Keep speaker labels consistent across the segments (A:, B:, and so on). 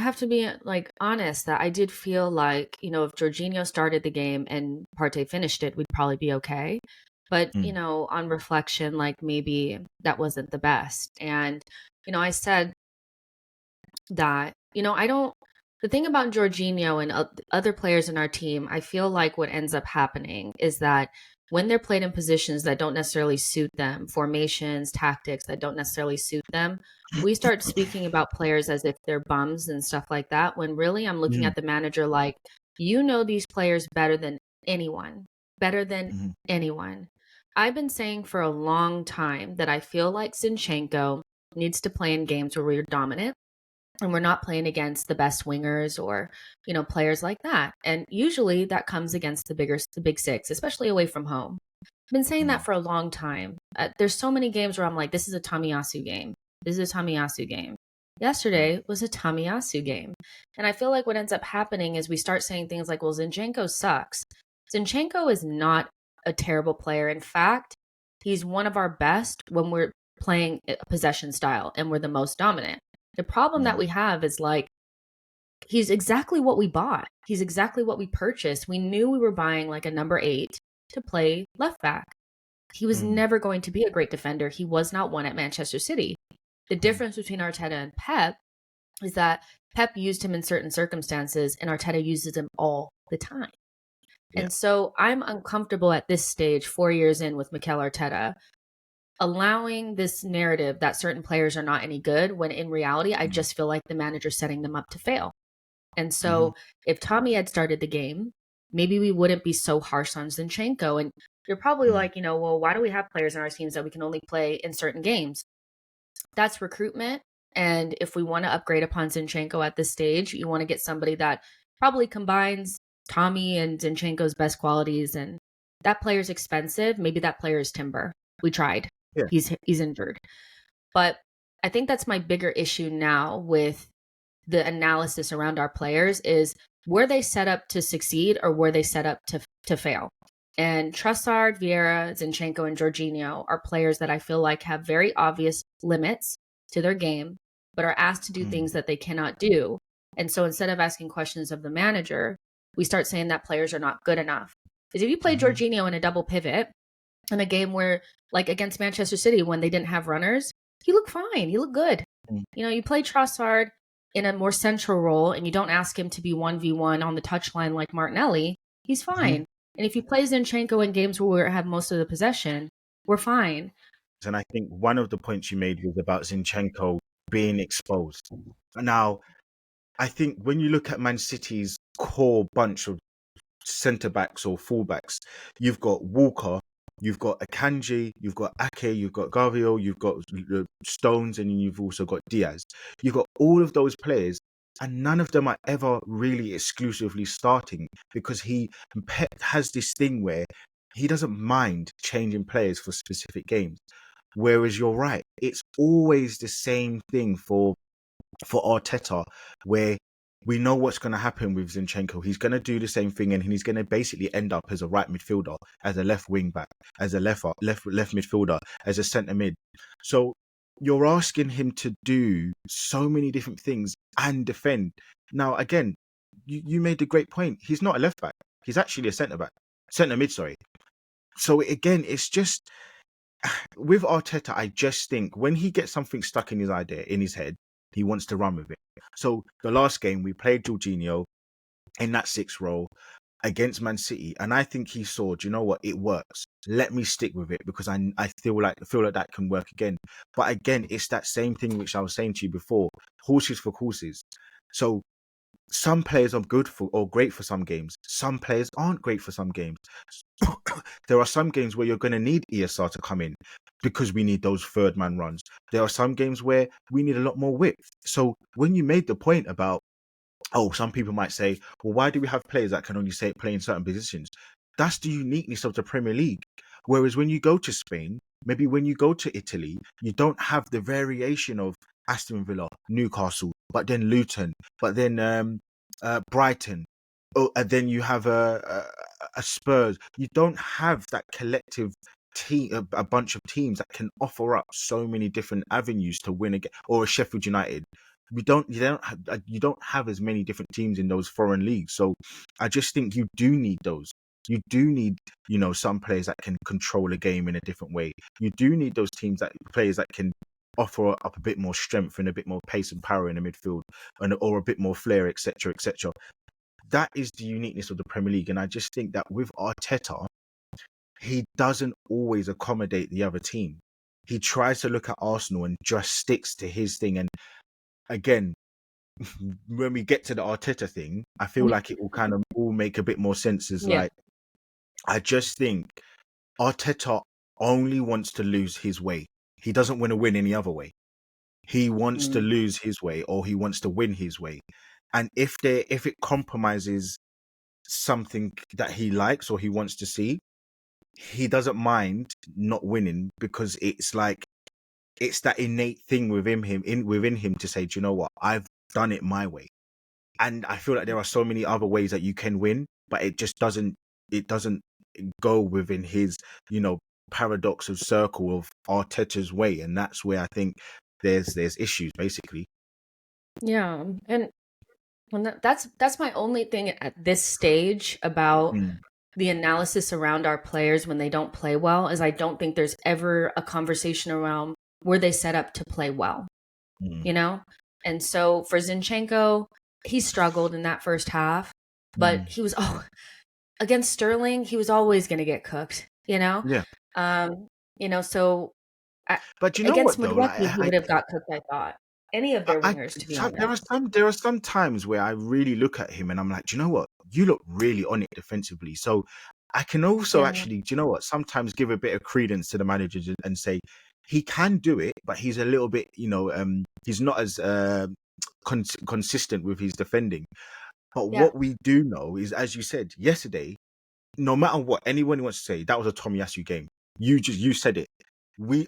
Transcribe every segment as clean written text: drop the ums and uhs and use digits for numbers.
A: have to be like honest that I did feel like, if Jorginho started the game and Partey finished it, we'd probably be okay. But,
B: Mm,
A: on reflection, like maybe that wasn't the best. And, I said that, I don't, the thing about Jorginho and other players in our team, I feel like what ends up happening is that when they're played in positions that don't necessarily suit them, formations, tactics that don't necessarily suit them, we start speaking about players as if they're bums and stuff like that. When really I'm looking
B: mm,
A: at the manager like, these players better than anyone, better than
B: mm,
A: anyone. I've been saying for a long time that I feel like Zinchenko needs to play in games where we're dominant and we're not playing against the best wingers or players like that, and usually that comes against the big six, especially away from home. I've been saying that
B: mm,
A: for a long time. There's so many games where I'm like, this is a Tamiyasu game, this is a Tamiyasu game.
B: mm,
A: Yesterday was a Tamiyasu game. And I feel like what ends up happening is we start saying things like, well, Zinchenko sucks. Zinchenko is not a terrible player. In fact, he's one of our best when we're playing a possession style and we're the most dominant. The problem that
B: mm,
A: we have is like, he's exactly what we bought. He's exactly what we purchased. We knew we were buying like a number 8 to play left back. He was
B: mm,
A: never going to be a great defender. He was not one at Manchester City. The
B: mm,
A: difference between Arteta and Pep is that Pep used him in certain circumstances and Arteta uses him all the time.
B: yeah.
A: And so I'm uncomfortable at this stage, 4 years in with Mikel Arteta, allowing this narrative that certain players are not any good when in reality, I
B: Mm,
A: just feel like the manager's setting them up to fail. And
B: mhm,
A: so if Tommy had started the game, maybe we wouldn't be so harsh on Zinchenko. And you're probably
B: mm,
A: like, well, why do we have players in our teams that we can only play in certain games? That's recruitment. And if we want to upgrade upon Zinchenko at this stage, you want to get somebody that probably combines Tommy and Zinchenko's best qualities. And that player's expensive. Maybe that player is Timber. We tried.
B: yeah.
A: He's injured. But I think that's my bigger issue now with the analysis around our players is, were they set up to succeed or were they set up to fail? And Trossard, Vieira, Zinchenko, and Jorginho are players that I feel like have very obvious limits to their game, but are asked to do
B: Mm,
A: things that they cannot do. And so instead of asking questions of the manager, we start saying that players are not good enough. Because if you play
B: mhm,
A: Jorginho in a double pivot in a game where, like against Manchester City, when they didn't have runners, he looked fine. He looked good.
B: mm,
A: You play Trossard in a more central role and you don't ask him to be 1v1 on the touchline like Martinelli, he's
B: mhm.
A: fine. And if you play Zinchenko in games where we have most of the possession, we're fine.
B: And I think one of the points you made was about Zinchenko being exposed. Now, I think when you look at Man City's core bunch of centre backs or fullbacks, you've got Walker, you've got Akanji, you've got Ake, you've got Gabriel, you've got Stones, and you've also got Diaz. You've got all of those players, and none of them are ever really exclusively starting because Pep has this thing where he doesn't mind changing players for specific games. Whereas you're right, it's always the same thing for Arteta, where we know what's going to happen with Zinchenko. He's going to do the same thing, and he's going to basically end up as a right midfielder, as a left wing back, as a left midfielder, as a centre mid. So you're asking him to do so many different things and defend. Now, again, you made a great point. He's not a left back. He's actually a centre back, centre mid. Sorry. So again, it's just with Arteta, I just think when he gets something stuck in his head, he wants to run with it. So the last game we played Jorginho in that sixth role against Man City, and I think he saw, do you know what, it works. Let me stick with it because I feel like that can work again. But again, it's that same thing which I was saying to you before: horses for courses. So some players are good for or great for some games. Some players aren't great for some games. There are some games where you're going to need ESR to come in because we need those third man runs. There are some games where we need a lot more width. So when you made the point about, oh, some people might say, well, why do we have players that can only play in certain positions? That's the uniqueness of the Premier League. Whereas when you go to Spain, maybe when you go to Italy, you don't have the variation of Aston Villa, Newcastle, but then Luton, but then Brighton. Oh, and then you have a Spurs. You don't have that collective team, a bunch of teams that can offer up so many different avenues to win again, or a Sheffield United. you don't have as many different teams in those foreign leagues. So I just think you do need those. You do need, some players that can control a game in a different way. You do need those players that can offer up a bit more strength and a bit more pace and power in the midfield, or a bit more flair, etc., etc. That is the uniqueness of the Premier League, and I just think that with Arteta, he doesn't always accommodate the other team. He tries to look at Arsenal and just sticks to his thing. And again, when we get to the Arteta thing, I feel like it will kind of all make a bit more sense. As
A: Yeah.
B: like, I just think Arteta only wants to lose his way. He doesn't want to win any other way. He wants to lose his way, or he wants to win his way. And if it compromises something that he likes or he wants to see, he doesn't mind not winning, because it's like, it's that innate thing within him to say, do you know what, I've done it my way. And I feel like there are so many other ways that you can win, but it doesn't go within his, paradox of circle of Arteta's way. And that's where I think there's issues, basically.
A: Yeah. And that's my only thing at this stage about
B: Mm,
A: the analysis around our players when they don't play well, is I don't think there's ever a conversation around were they set up to play well,
B: mm,
A: you know? And so for Zinchenko, he struggled in that first half, but
B: mm.
A: he was against Sterling, he was always going to get cooked, you know?
B: Yeah.
A: Um, so I,
B: But you know
A: against
B: what though? Like,
A: Milwaukee, he would have got cooked, I thought. Any of their wingers, to be honest.
B: there are some times where I really look at him and I'm like, do you know what? You look really on it defensively. So I can also
A: Yeah.
B: actually, do you know what? Sometimes give a bit of credence to the managers and say he can do it, but he's a little bit, he's not as consistent with his defending. But
A: Yeah.
B: what we do know is, as you said yesterday, no matter what anyone wants to say, that was a Tomiyasu game. You said it.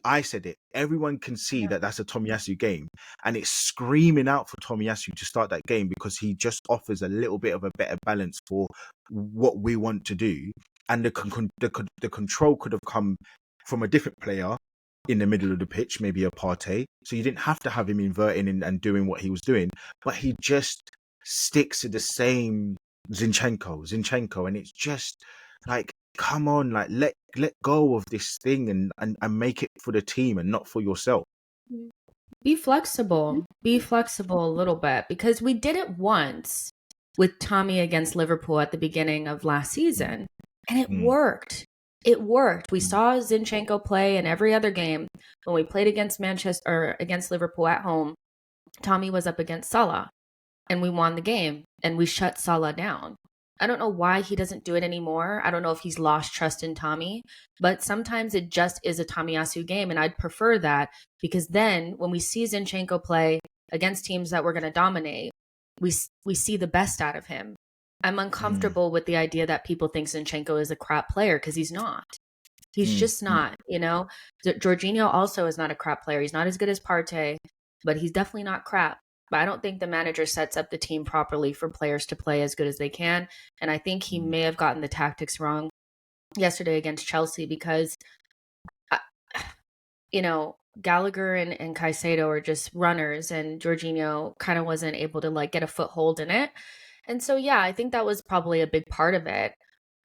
B: I said it. Everyone can see
A: Yeah.
B: that that's a Tomiyasu game, and it's screaming out for Tomiyasu to start that game, because he just offers a little bit of a better balance for what we want to do, and the control could have come from a different player in the middle of the pitch, maybe a Partey. So you didn't have to have him inverting and doing what he was doing, but he just sticks to the same Zinchenko, and it's just like, come on, like let go of this thing and make it for the team and not for yourself.
A: Be flexible. Be flexible a little bit, because we did it once with Tommy against Liverpool at the beginning of last
B: Mm,
A: season, and it
B: mm,
A: worked. It worked. We
B: mm,
A: saw Zinchenko play in every other game. When we played against Manchester or against Liverpool at home, Tommy was up against Salah, and we won the game and we shut Salah down. I don't know why he doesn't do it anymore. I don't know if he's lost trust in Tommy, but sometimes it just is a Tomiyasu game, and I'd prefer that, because then when we see Zinchenko play against teams that we're going to dominate, we see the best out of him. I'm
B: mm,
A: uncomfortable with the idea that people think Zinchenko is a crap player, because he's not. He's
B: mm,
A: just not, Jorginho also is not a crap player. He's not as good as Partey, but he's definitely not crap. But I don't think the manager sets up the team properly for players to play as good as they can. And I think he
B: mm,
A: may have gotten the tactics wrong yesterday against Chelsea, because, uh, Gallagher and Caicedo are just runners, and Jorginho kind of wasn't able to like get a foothold in it. And so, yeah, I think that was probably a big part of it.